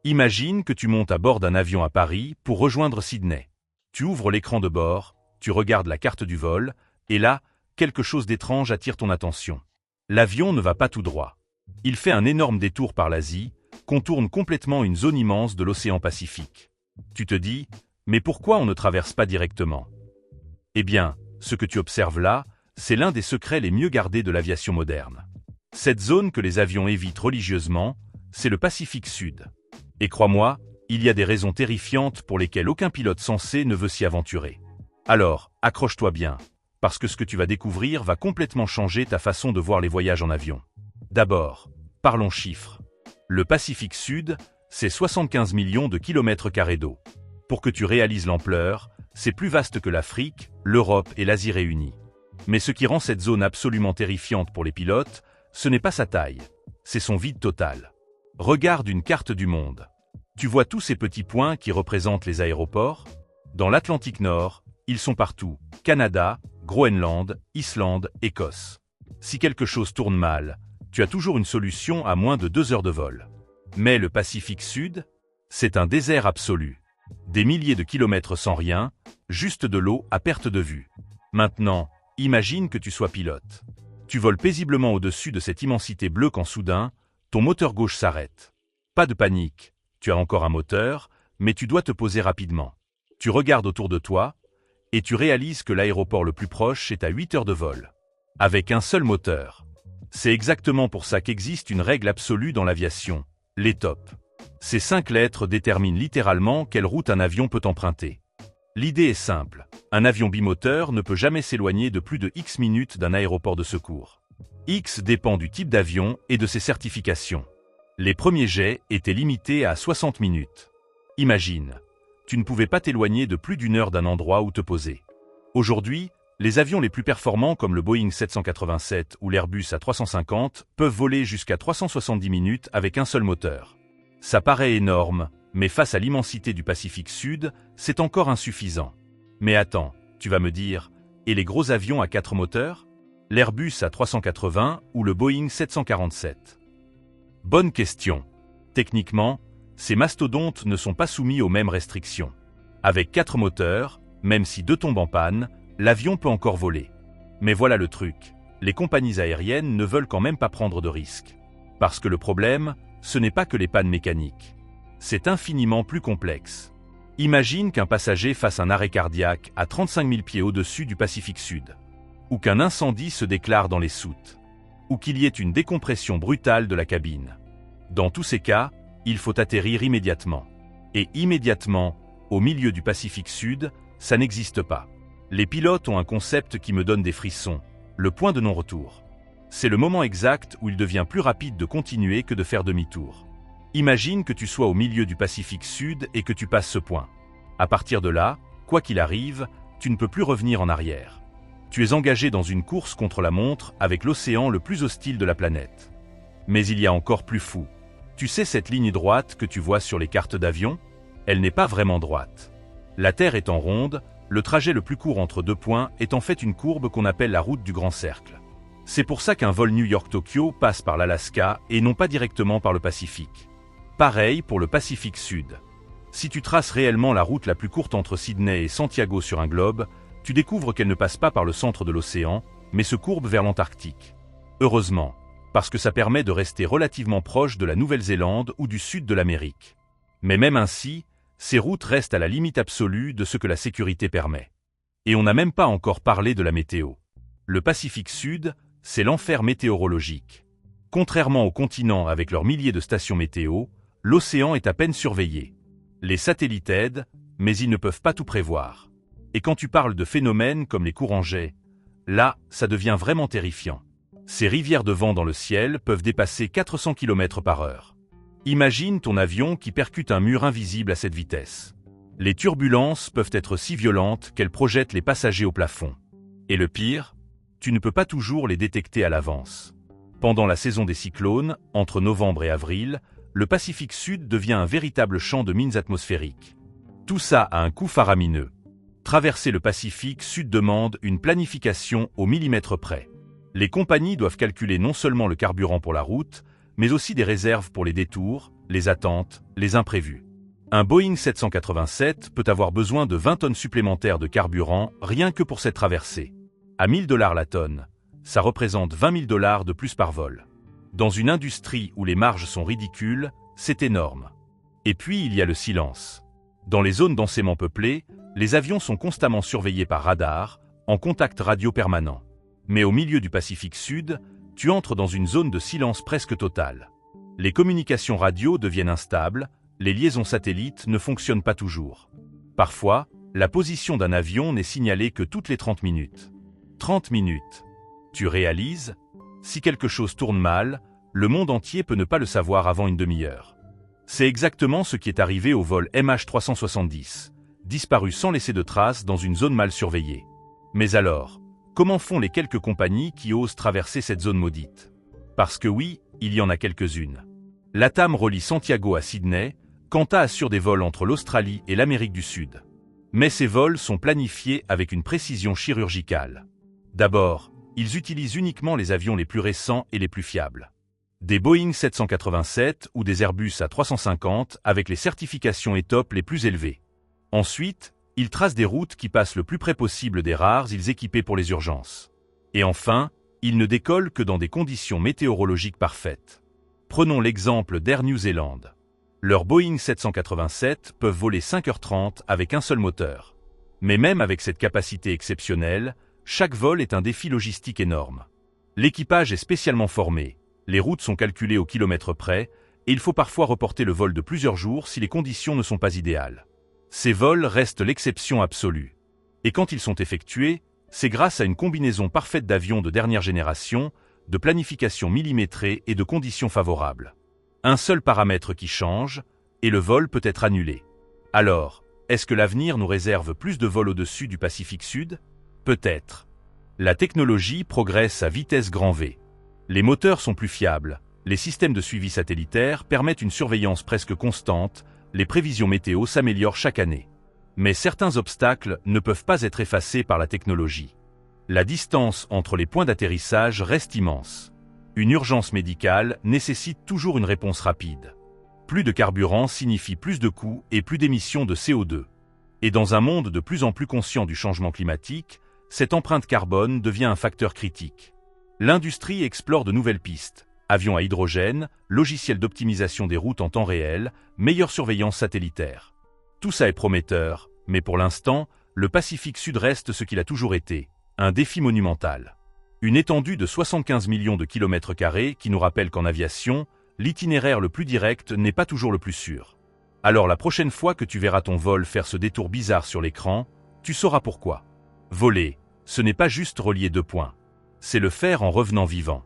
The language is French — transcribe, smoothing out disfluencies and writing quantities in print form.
Imagine que tu montes à bord d'un avion à Paris pour rejoindre Sydney. Tu ouvres l'écran de bord, tu regardes la carte du vol, et là, quelque chose d'étrange attire ton attention. L'avion ne va pas tout droit. Il fait un énorme détour par l'Asie, contourne complètement une zone immense de l'océan Pacifique. Tu te dis, mais pourquoi on ne traverse pas directement? Eh bien, ce que tu observes là, c'est l'un des secrets les mieux gardés de l'aviation moderne. Cette zone que les avions évitent religieusement, c'est le Pacifique Sud. Et crois-moi, il y a des raisons terrifiantes pour lesquelles aucun pilote sensé ne veut s'y aventurer. Alors, accroche-toi bien, parce que ce que tu vas découvrir va complètement changer ta façon de voir les voyages en avion. D'abord, parlons chiffres. Le Pacifique Sud, c'est 75 millions de kilomètres carrés d'eau. Pour que tu réalises l'ampleur, c'est plus vaste que l'Afrique, l'Europe et l'Asie réunies. Mais ce qui rend cette zone absolument terrifiante pour les pilotes, ce n'est pas sa taille, c'est son vide total. Regarde une carte du monde. Tu vois tous ces petits points qui représentent les aéroports? Dans l'Atlantique Nord, ils sont partout, Canada, Groenland, Islande, Écosse. Si quelque chose tourne mal, tu as toujours une solution à moins de 2 heures de vol. Mais le Pacifique Sud, c'est un désert absolu. Des milliers de kilomètres sans rien, juste de l'eau à perte de vue. Maintenant, imagine que tu sois pilote. Tu voles paisiblement au-dessus de cette immensité bleue quand soudain, ton moteur gauche s'arrête. Pas de panique, tu as encore un moteur, mais tu dois te poser rapidement. Tu regardes autour de toi, et tu réalises que l'aéroport le plus proche est à 8 heures de vol. Avec un seul moteur. C'est exactement pour ça qu'existe une règle absolue dans l'aviation, les TOP. Ces 5 lettres déterminent littéralement quelle route un avion peut emprunter. L'idée est simple, un avion bimoteur ne peut jamais s'éloigner de plus de X minutes d'un aéroport de secours. X dépend du type d'avion et de ses certifications. Les premiers jets étaient limités à 60 minutes. Imagine, tu ne pouvais pas t'éloigner de plus d'1 heure d'un endroit où te poser. Aujourd'hui, les avions les plus performants comme le Boeing 787 ou l'Airbus A350 peuvent voler jusqu'à 370 minutes avec un seul moteur. Ça paraît énorme, mais face à l'immensité du Pacifique Sud, c'est encore insuffisant. Mais attends, tu vas me dire, et les gros avions à 4 moteurs? L'Airbus A380 ou le Boeing 747? Bonne question. Techniquement, ces mastodontes ne sont pas soumis aux mêmes restrictions. Avec 4 moteurs, même si 2 tombent en panne, l'avion peut encore voler. Mais voilà le truc, les compagnies aériennes ne veulent quand même pas prendre de risques. Parce que le problème, ce n'est pas que les pannes mécaniques. C'est infiniment plus complexe. Imagine qu'un passager fasse un arrêt cardiaque à 35 000 pieds au-dessus du Pacifique Sud. Ou qu'un incendie se déclare dans les soutes. Ou qu'il y ait une décompression brutale de la cabine. Dans tous ces cas, il faut atterrir immédiatement. Et immédiatement, au milieu du Pacifique Sud, ça n'existe pas. Les pilotes ont un concept qui me donne des frissons, le point de non-retour. C'est le moment exact où il devient plus rapide de continuer que de faire demi-tour. Imagine que tu sois au milieu du Pacifique Sud et que tu passes ce point. À partir de là, quoi qu'il arrive, tu ne peux plus revenir en arrière. Tu es engagé dans une course contre la montre avec l'océan le plus hostile de la planète. Mais il y a encore plus fou. Tu sais cette ligne droite que tu vois sur les cartes d'avion? Elle n'est pas vraiment droite. La Terre étant ronde, le trajet le plus court entre 2 points est en fait une courbe qu'on appelle la route du Grand Cercle. C'est pour ça qu'un vol New York-Tokyo passe par l'Alaska et non pas directement par le Pacifique. Pareil pour le Pacifique Sud. Si tu traces réellement la route la plus courte entre Sydney et Santiago sur un globe, tu découvres qu'elle ne passe pas par le centre de l'océan, mais se courbe vers l'Antarctique. Heureusement, parce que ça permet de rester relativement proche de la Nouvelle-Zélande ou du sud de l'Amérique. Mais même ainsi, ces routes restent à la limite absolue de ce que la sécurité permet. Et on n'a même pas encore parlé de la météo. Le Pacifique Sud, c'est l'enfer météorologique. Contrairement aux continents avec leurs milliers de stations météo, l'océan est à peine surveillé. Les satellites aident, mais ils ne peuvent pas tout prévoir. Et quand tu parles de phénomènes comme les courants jets, là, ça devient vraiment terrifiant. Ces rivières de vent dans le ciel peuvent dépasser 400 km/h. Imagine ton avion qui percute un mur invisible à cette vitesse. Les turbulences peuvent être si violentes qu'elles projettent les passagers au plafond. Et le pire, tu ne peux pas toujours les détecter à l'avance. Pendant la saison des cyclones, entre novembre et avril, le Pacifique Sud devient un véritable champ de mines atmosphériques. Tout ça a un coût faramineux. Traverser le Pacifique Sud demande une planification au millimètre près. Les compagnies doivent calculer non seulement le carburant pour la route, mais aussi des réserves pour les détours, les attentes, les imprévus. Un Boeing 787 peut avoir besoin de 20 tonnes supplémentaires de carburant rien que pour cette traversée. À 1 000 $ la tonne, ça représente 20 000 $ de plus par vol. Dans une industrie où les marges sont ridicules, c'est énorme. Et puis il y a le silence. Dans les zones densément peuplées, les avions sont constamment surveillés par radar, en contact radio permanent. Mais au milieu du Pacifique Sud, tu entres dans une zone de silence presque totale. Les communications radio deviennent instables, les liaisons satellites ne fonctionnent pas toujours. Parfois, la position d'un avion n'est signalée que toutes les 30 minutes. 30 minutes. Tu réalises? Si quelque chose tourne mal, le monde entier peut ne pas le savoir avant une demi-heure. C'est exactement ce qui est arrivé au vol MH370, disparu sans laisser de traces dans une zone mal surveillée. Mais alors, comment font les quelques compagnies qui osent traverser cette zone maudite? Parce que oui, il y en a quelques-unes. LATAM relie Santiago à Sydney, Qantas assure des vols entre l'Australie et l'Amérique du Sud. Mais ces vols sont planifiés avec une précision chirurgicale. D'abord, ils utilisent uniquement les avions les plus récents et les plus fiables. Des Boeing 787 ou des Airbus A350 avec les certifications ETOP les plus élevées. Ensuite, ils tracent des routes qui passent le plus près possible des rares îles équipées pour les urgences. Et enfin, ils ne décollent que dans des conditions météorologiques parfaites. Prenons l'exemple d'Air New Zealand. Leurs Boeing 787 peuvent voler 5h30 avec un seul moteur. Mais même avec cette capacité exceptionnelle, chaque vol est un défi logistique énorme. L'équipage est spécialement formé, les routes sont calculées au kilomètre près, et il faut parfois reporter le vol de plusieurs jours si les conditions ne sont pas idéales. Ces vols restent l'exception absolue. Et quand ils sont effectués, c'est grâce à une combinaison parfaite d'avions de dernière génération, de planification millimétrée et de conditions favorables. Un seul paramètre qui change, et le vol peut être annulé. Alors, est-ce que l'avenir nous réserve plus de vols au-dessus du Pacifique Sud? Peut-être. La technologie progresse à vitesse grand V. Les moteurs sont plus fiables, les systèmes de suivi satellitaire permettent une surveillance presque constante, les prévisions météo s'améliorent chaque année. Mais certains obstacles ne peuvent pas être effacés par la technologie. La distance entre les points d'atterrissage reste immense. Une urgence médicale nécessite toujours une réponse rapide. Plus de carburant signifie plus de coûts et plus d'émissions de CO2. Et dans un monde de plus en plus conscient du changement climatique, cette empreinte carbone devient un facteur critique. L'industrie explore de nouvelles pistes, avions à hydrogène, logiciels d'optimisation des routes en temps réel, meilleure surveillance satellitaire. Tout ça est prometteur, mais pour l'instant, le Pacifique Sud reste ce qu'il a toujours été, un défi monumental. Une étendue de 75 millions de kilomètres carrés qui nous rappelle qu'en aviation, l'itinéraire le plus direct n'est pas toujours le plus sûr. Alors la prochaine fois que tu verras ton vol faire ce détour bizarre sur l'écran, tu sauras pourquoi. Voler, ce n'est pas juste relier deux points. C'est le faire en revenant vivant.